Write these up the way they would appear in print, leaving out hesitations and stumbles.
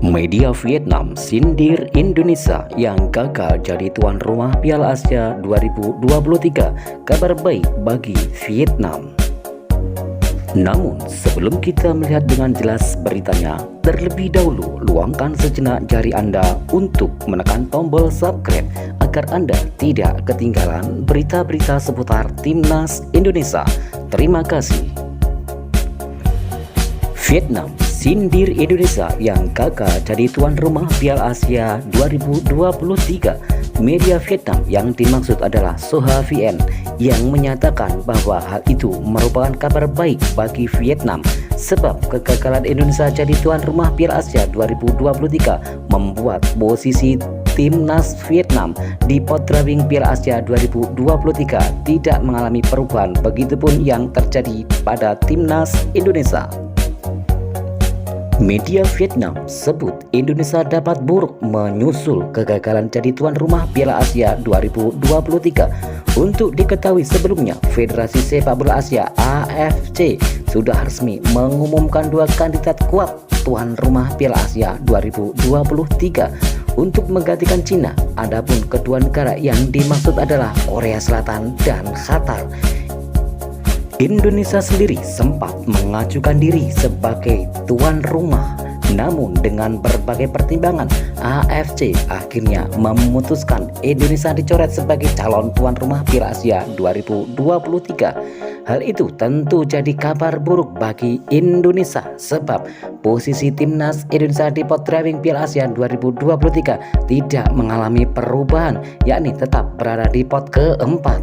Media Vietnam sindir Indonesia yang gagal jadi tuan rumah Piala Asia 2023. Kabar baik bagi Vietnam. Namun sebelum kita melihat dengan jelas beritanya, terlebih dahulu luangkan sejenak jari Anda untuk menekan tombol subscribe agar Anda tidak ketinggalan berita-berita seputar Timnas Indonesia. Terima kasih. Vietnam sindir Indonesia yang gagal jadi tuan rumah Piala Asia 2023. Media Vietnam yang dimaksud adalah Soha VN yang menyatakan bahwa hal itu merupakan kabar baik bagi Vietnam sebab kegagalan Indonesia jadi tuan rumah Piala Asia 2023 membuat posisi Timnas Vietnam di pot drawing Piala Asia 2023 tidak mengalami perubahan, begitupun yang terjadi pada Timnas Indonesia. Media Vietnam sebut Indonesia dapat buruk menyusul kegagalan jadi tuan rumah Piala Asia 2023. Untuk diketahui sebelumnya, Federasi Sepak Bola Asia AFC sudah resmi mengumumkan dua kandidat kuat tuan rumah Piala Asia 2023 untuk menggantikan Cina. Adapun kedua negara yang dimaksud adalah Korea Selatan dan Qatar. Indonesia sendiri sempat mengajukan diri sebagai tuan rumah, namun dengan berbagai pertimbangan AFC akhirnya memutuskan Indonesia dicoret sebagai calon tuan rumah Piala Asia 2023. Hal itu tentu jadi kabar buruk bagi Indonesia sebab posisi Timnas Indonesia di pot drawing Piala Asia 2023 tidak mengalami perubahan, yakni tetap berada di pot keempat.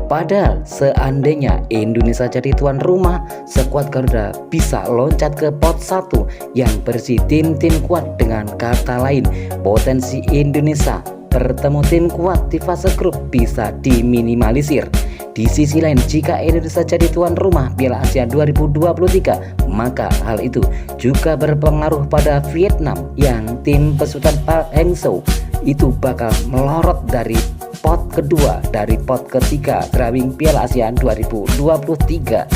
Padahal seandainya Indonesia jadi tuan rumah, skuad Garuda bisa loncat ke pot 1 yang berisi tim-tim kuat. Dengan kata lain, potensi Indonesia bertemu tim kuat di fase grup bisa diminimalisir. Di sisi lain, jika Indonesia jadi tuan rumah Piala Asia 2023, maka hal itu juga berpengaruh pada Vietnam yang tim besutan Park Hang-seo itu bakal melorot dari pot kedua dari pot ketiga drawing Piala Asia 2023.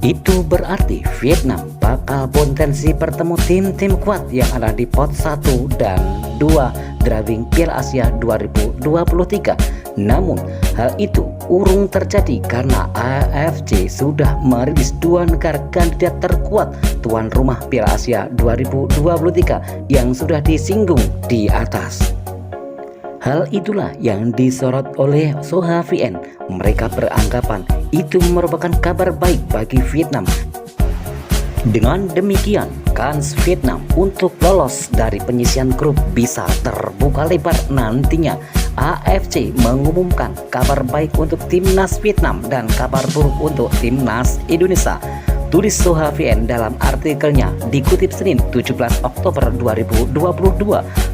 Itu berarti Vietnam bakal potensi bertemu tim-tim kuat yang ada di pot 1 dan 2 drawing Piala Asia 2023. Namun hal itu urung terjadi karena AFC sudah merilis dua negara kandidat terkuat tuan rumah Piala Asia 2023 yang sudah disinggung di atas. Hal itulah yang disorot oleh Soha VN. Mereka beranggapan itu merupakan kabar baik bagi Vietnam. Dengan demikian, kans Vietnam untuk lolos dari penyisian grup bisa terbuka lebar nantinya. AFC mengumumkan kabar baik untuk Timnas Vietnam dan kabar buruk untuk Timnas Indonesia. Tulis Soha VN dalam artikelnya dikutip Senin 17 Oktober 2022.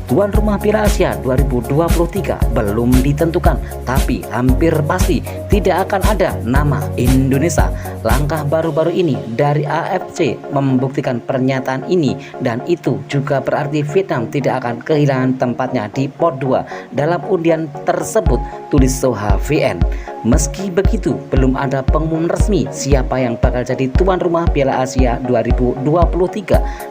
Tuan rumah Piala Asia 2023 belum ditentukan, tapi hampir pasti tidak akan ada nama Indonesia. Langkah baru-baru ini dari AFC membuktikan pernyataan ini, dan itu juga berarti Vietnam tidak akan kehilangan tempatnya di pot 2 dalam undian tersebut, tulis Soha VN. Meski begitu, belum ada pengumuman resmi siapa yang bakal jadi tuan rumah Piala Asia 2023.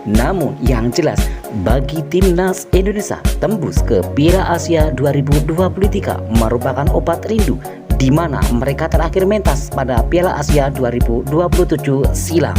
Namun yang jelas, bagi Timnas Indonesia, tembus ke Piala Asia 2023 merupakan obat rindu, di mana mereka terakhir mentas pada Piala Asia 2027 silam.